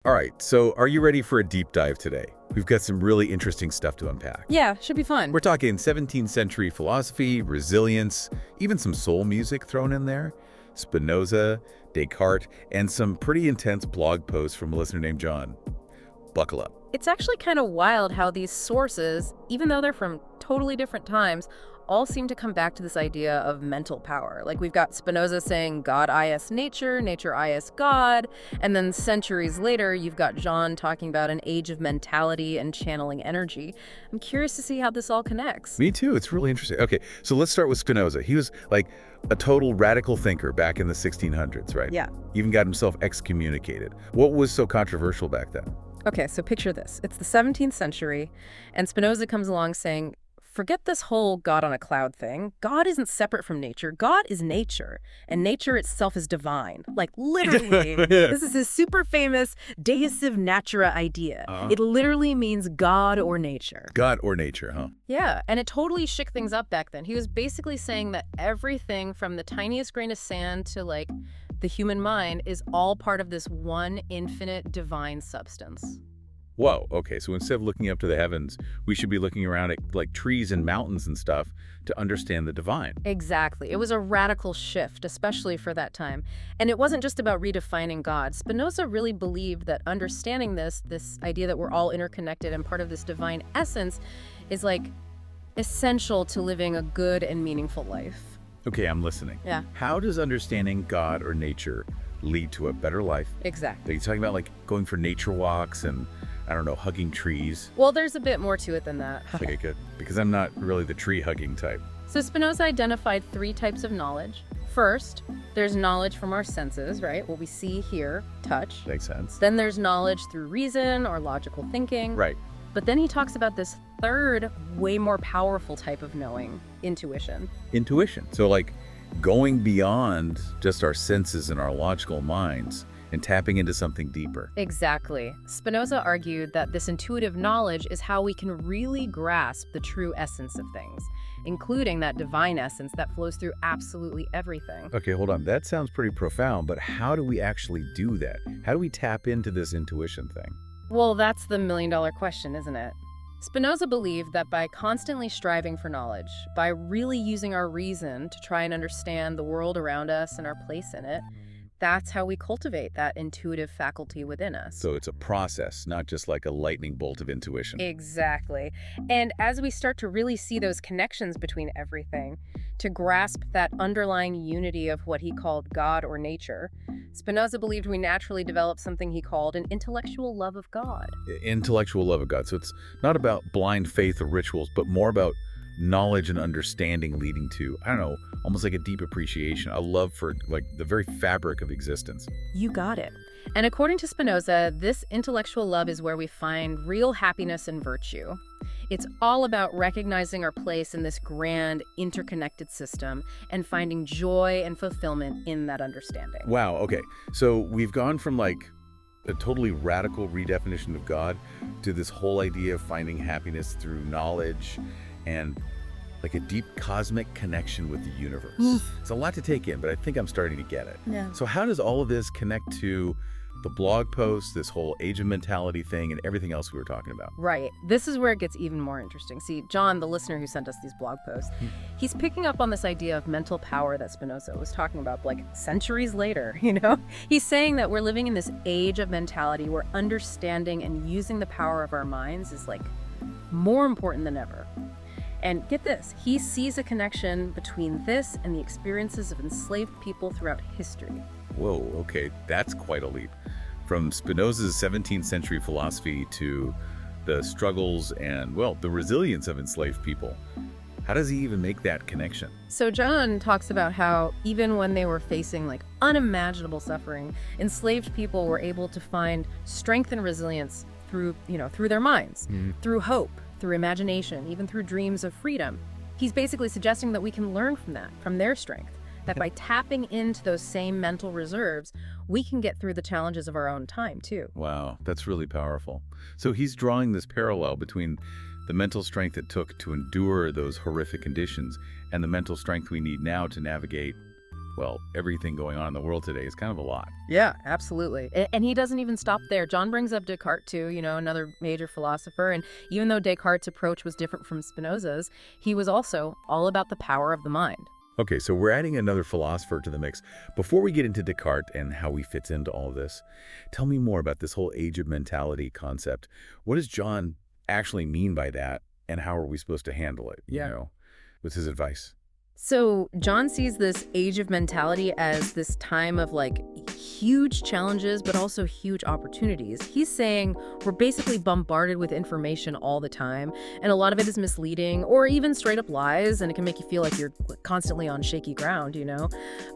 All right, so are you ready for a deep dive today? We've got some really interesting stuff to unpack. Yeah, should be fun. We're talking 17th century philosophy, resilience, even some soul music thrown in there, Spinoza, Descartes, and some pretty intense blog posts from a listener named John. Buckle up. It's actually kind of wild how these sources, even though they're from totally different times, all seem to come back to this idea of mental power. Like we've got Spinoza saying God is nature, nature is God, and then centuries later, you've got John talking about an age of mentality and channeling energy. I'm curious to see how this all connects. Me too. It's really interesting. Okay, so let's start with Spinoza. He was like a total radical thinker back in the 1600s, right? Yeah. Even got himself excommunicated. What was so controversial back then? Okay, so picture this. It's the 17th century, and Spinoza comes along saying, forget this whole God on a cloud thing. God isn't separate from nature. God is nature, and nature itself is divine. Like, literally. This is his super famous deisive natura idea. It literally means God or nature. God or nature, huh? Yeah, and it totally shook things up back then. He was basically saying that everything from the tiniest grain of sand to, like, the human mind is all part of this one infinite divine substance. Whoa, okay, so instead of looking up to the heavens, we should be looking around at like trees and mountains and stuff to understand the divine. Exactly. It was a radical shift, especially for that time. And it wasn't just about redefining God. Spinoza really believed that understanding this idea that we're all interconnected and part of this divine essence, is like essential to living a good and meaningful life. Okay, I'm listening. Yeah. How does understanding God or nature lead to a better life? Exactly. Are you talking about like going for nature walks and, I don't know, hugging trees? Well, there's a bit more to it than that. Okay, good. Because I'm not really the tree-hugging type. So Spinoza identified 3 types of knowledge. First, there's knowledge from our senses, right? What we see, hear, touch. Makes sense. Then there's knowledge through reason or logical thinking. Right. But then he talks about this third, way more powerful type of knowing, intuition. Intuition. So like going beyond just our senses and our logical minds and tapping into something deeper. Exactly. Spinoza argued that this intuitive knowledge is how we can really grasp the true essence of things, including that divine essence that flows through absolutely everything. Okay, hold on. That sounds pretty profound, but how do we actually do that? How do we tap into this intuition thing? Well, that's the million-dollar question, isn't it? Spinoza believed that by constantly striving for knowledge, by really using our reason to try and understand the world around us and our place in it, that's how we cultivate that intuitive faculty within us. So it's a process, not just like a lightning bolt of intuition. Exactly. And as we start to really see those connections between everything, to grasp that underlying unity of what he called God or nature, Spinoza believed we naturally develop something he called an intellectual love of God. Intellectual love of God. So it's not about blind faith or rituals, but more about knowledge and understanding leading to, I don't know, almost like a deep appreciation, a love for like the very fabric of existence. You got it. And according to Spinoza, this intellectual love is where we find real happiness and virtue. It's all about recognizing our place in this grand, interconnected system and finding joy and fulfillment in that understanding. Wow, okay. So we've gone from like a totally radical redefinition of God to this whole idea of finding happiness through knowledge and like a deep cosmic connection with the universe. It's a lot to take in, but I think I'm starting to get it. Yeah. So how does all of this connect to the blog post, this whole age of mentality thing, and everything else we were talking about? Right. This is where it gets even more interesting. See, John, the listener who sent us these blog posts, he's picking up on this idea of mental power that Spinoza was talking about like centuries later, you know? He's saying that we're living in this age of mentality where understanding and using the power of our minds is like more important than ever. And get this, he sees a connection between this and the experiences of enslaved people throughout history. Whoa, okay, that's quite a leap. From Spinoza's 17th century philosophy to the struggles and, well, the resilience of enslaved people. How does he even make that connection? So John talks about how even when they were facing like unimaginable suffering, enslaved people were able to find strength and resilience through their minds, through hope, through imagination, even through dreams of freedom. He's basically suggesting that we can learn from that, from their strength, that by tapping into those same mental reserves, we can get through the challenges of our own time, too. Wow, that's really powerful. So he's drawing this parallel between the mental strength it took to endure those horrific conditions and the mental strength we need now to navigate, well, everything going on in the world today is kind of a lot. Yeah, absolutely. And he doesn't even stop there. John brings up Descartes too, another major philosopher. And even though Descartes' approach was different from Spinoza's, he was also all about the power of the mind. Okay, so we're adding another philosopher to the mix. Before we get into Descartes and how he fits into all this, tell me more about this whole age of mentality concept. What does John actually mean by that, and how are we supposed to handle it? What's his advice? So John sees this age of mentality as this time of huge challenges, but also huge opportunities. He's saying we're basically bombarded with information all the time, and a lot of it is misleading or even straight up lies, and it can make you feel like you're constantly on shaky ground,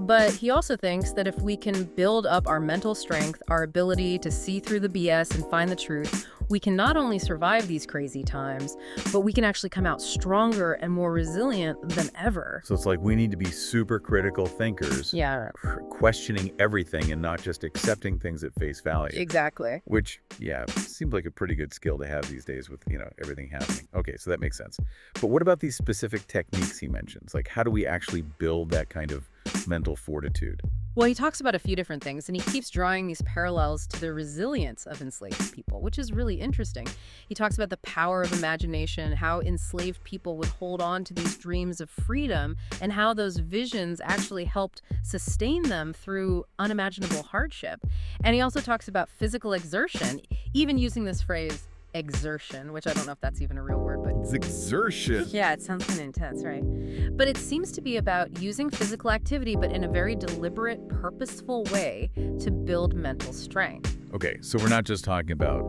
But he also thinks that if we can build up our mental strength, our ability to see through the BS and find the truth, we can not only survive these crazy times, but we can actually come out stronger and more resilient than ever. So it's like we need to be super critical thinkers, Yeah, questioning everything and not just accepting things at face value. exactly. Which, seems like a pretty good skill to have these days with, everything happening. Okay, so that makes sense. But what about these specific techniques he mentions? Like, how do we actually build that kind of mental fortitude? Well, he talks about a few different things, and he keeps drawing these parallels to the resilience of enslaved people, which is really interesting. He talks about the power of imagination, how enslaved people would hold on to these dreams of freedom, and how those visions actually helped sustain them through unimaginable hardship. And he also talks about physical exertion, even using this phrase, exertion, which I don't know if that's even a real word, but It's exertion. yeah, it sounds kind of intense, right? But it seems to be about using physical activity, but in a very deliberate, purposeful way to build mental strength. Okay, so we're not just talking about,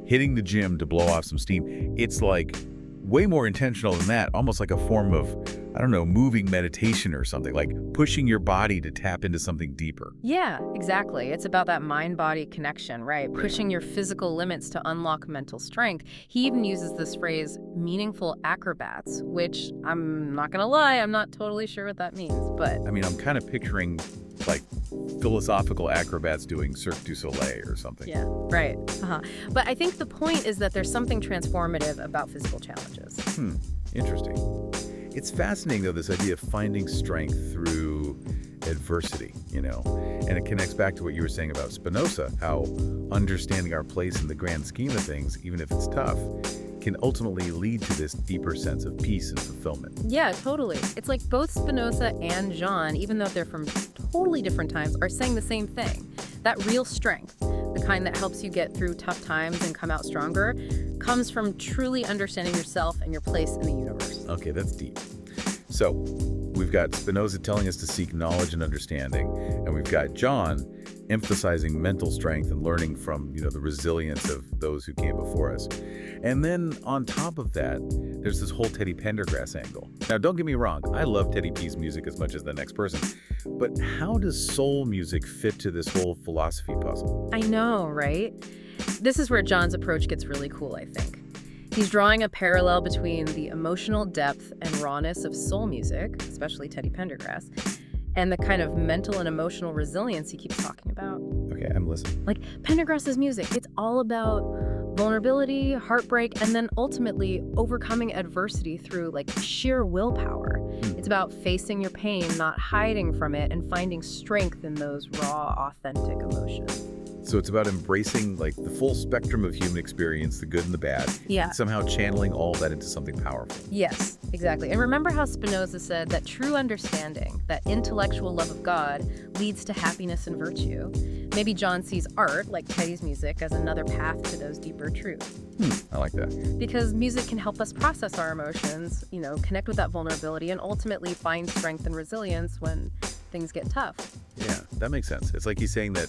hitting the gym to blow off some steam. It's, way more intentional than that, almost like a form of, moving meditation or something, like pushing your body to tap into something deeper. Yeah, exactly. It's about that mind-body connection, right? Pushing your physical limits to unlock mental strength. He even uses this phrase, meaningful acrobats, which I'm not gonna lie, I'm not totally sure what that means, but... I mean, I'm kind of picturing, philosophical acrobats doing Cirque du Soleil or something. Yeah, right. But I think the point is that there's something transformative about physical challenges. Interesting. It's fascinating, though, this idea of finding strength through adversity, and it connects back to what you were saying about Spinoza, how understanding our place in the grand scheme of things, even if it's tough, can ultimately lead to this deeper sense of peace and fulfillment. Yeah, totally. It's like both Spinoza and John, even though they're from totally different times, are saying the same thing. That real strength, the kind that helps you get through tough times and come out stronger, comes from truly understanding yourself and your place in the universe. Okay, that's deep. So, we've got Spinoza telling us to seek knowledge and understanding, and we've got John emphasizing mental strength and learning from, the resilience of those who came before us. And then on top of that, there's this whole Teddy Pendergrass angle. Now, don't get me wrong, I love Teddy P's music as much as the next person, but how does soul music fit to this whole philosophy puzzle? I know, right? This is where John's approach gets really cool, I think. He's drawing a parallel between the emotional depth and rawness of soul music, especially Teddy Pendergrass, and the kind of mental and emotional resilience he keeps talking about. Okay, I'm listening. Like Pendergrass's music, it's all about vulnerability, heartbreak, and then ultimately overcoming adversity through sheer willpower. It's about facing your pain, not hiding from it, and finding strength in those raw, authentic emotions. So it's about embracing the full spectrum of human experience, the good and the bad. Yeah. And somehow channeling all that into something powerful. Yes, exactly. And remember how Spinoza said that true understanding, that intellectual love of God, leads to happiness and virtue. Maybe John sees art, like Teddy's music, as another path to those deeper truths. I like that. Because music can help us process our emotions, connect with that vulnerability, and ultimately find strength and resilience when things get tough. Yeah, that makes sense. It's like he's saying that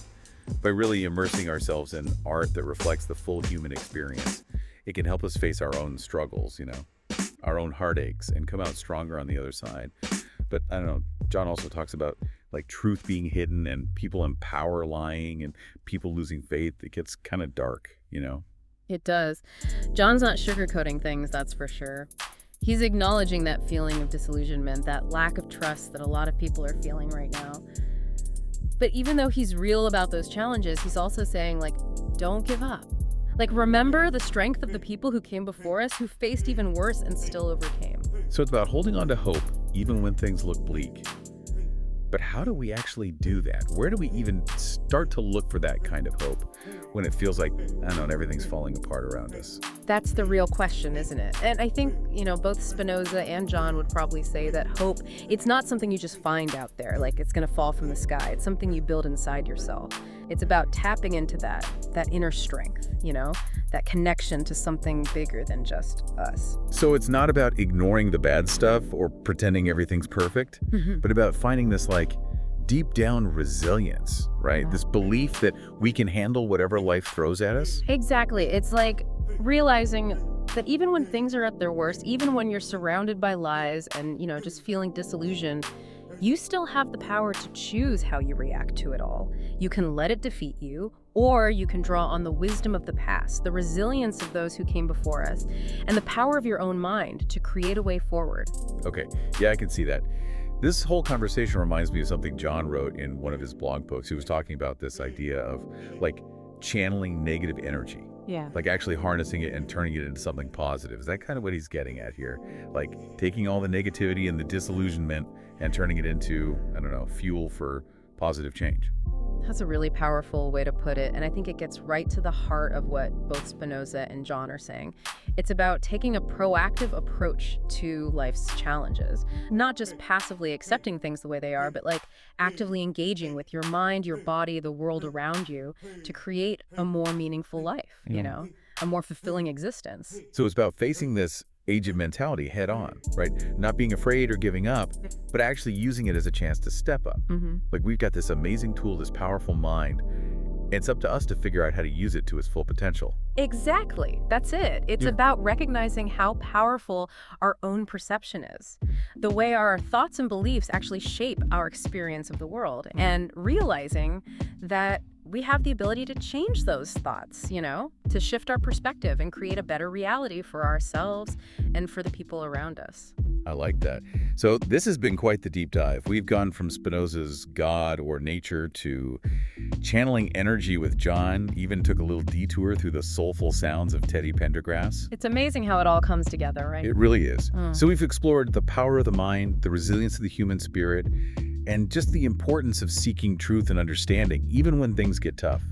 by really immersing ourselves in art that reflects the full human experience, it can help us face our own struggles, our own heartaches, and come out stronger on the other side. But I don't know, John also talks about truth being hidden and people in power lying and people losing faith. It gets kind of dark, It does. John's not sugarcoating things, that's for sure. He's acknowledging that feeling of disillusionment, that lack of trust that a lot of people are feeling right now. But even though he's real about those challenges, he's also saying, don't give up. Remember the strength of the people who came before us, who faced even worse and still overcame. So it's about holding on to hope, even when things look bleak. But how do we actually do that? Where do we even start to look for that kind of hope when it feels like, I don't know, everything's falling apart around us? That's the real question, isn't it? And I think, both Spinoza and John would probably say that hope, it's not something you just find out there, like it's going to fall from the sky. It's something you build inside yourself. It's about tapping into that inner strength, that connection to something bigger than just us. So it's not about ignoring the bad stuff or pretending everything's perfect, but about finding this deep down resilience, right? This belief that we can handle whatever life throws at us. Exactly. It's like realizing that even when things are at their worst, even when you're surrounded by lies and, just feeling disillusioned, you still have the power to choose how you react to it all. You can let it defeat you, or you can draw on the wisdom of the past, the resilience of those who came before us, and the power of your own mind to create a way forward. Okay, yeah, I can see that. This whole conversation reminds me of something John wrote in one of his blog posts. He was talking about this idea of channeling negative energy. Yeah. Actually harnessing it and turning it into something positive. Is that kind of what he's getting at here? Taking all the negativity and the disillusionment and turning it into, I don't know, fuel for positive change. That's a really powerful way to put it, and I think it gets right to the heart of what both Spinoza and John are saying. It's about taking a proactive approach to life's challenges, not just passively accepting things the way they are, but actively engaging with your mind, your body, the world around you to create a more meaningful life, a more fulfilling existence. So it's about facing this age of mentality head on, right? Not being afraid or giving up, but actually using it as a chance to step up. We've got this amazing tool, this powerful mind. It's up to us to figure out how to use it to its full potential. Exactly. That's it. It's about recognizing how powerful our own perception is, the way our thoughts and beliefs actually shape our experience of the world, and realizing that we have the ability to change those thoughts, to shift our perspective and create a better reality for ourselves and for the people around us. I like that. So this has been quite the deep dive. We've gone from Spinoza's God or nature to channeling energy with John, even took a little detour through the soulful sounds of Teddy Pendergrass. It's amazing how it all comes together, right? It really is. So we've explored the power of the mind, the resilience of the human spirit, and just the importance of seeking truth and understanding, even when things get tough.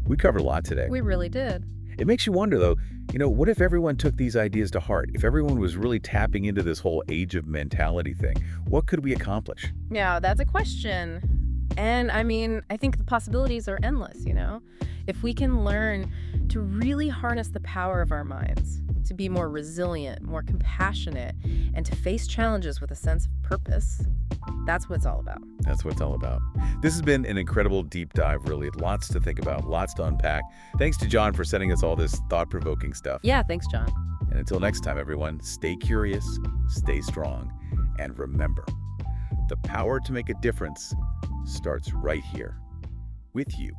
We covered a lot today. We really did. It makes you wonder, though, what if everyone took these ideas to heart? If everyone was really tapping into this whole age of mentality thing, what could we accomplish? Yeah, that's a question. And I think the possibilities are endless, If we can learn to really harness the power of our minds, to be more resilient, more compassionate, and to face challenges with a sense of purpose, that's what it's all about. That's what it's all about. This has been an incredible deep dive, really. Lots to think about, lots to unpack. Thanks to John for sending us all this thought-provoking stuff. Yeah, thanks, John. And until next time, everyone, stay curious, stay strong, and remember, the power to make a difference starts right here with you.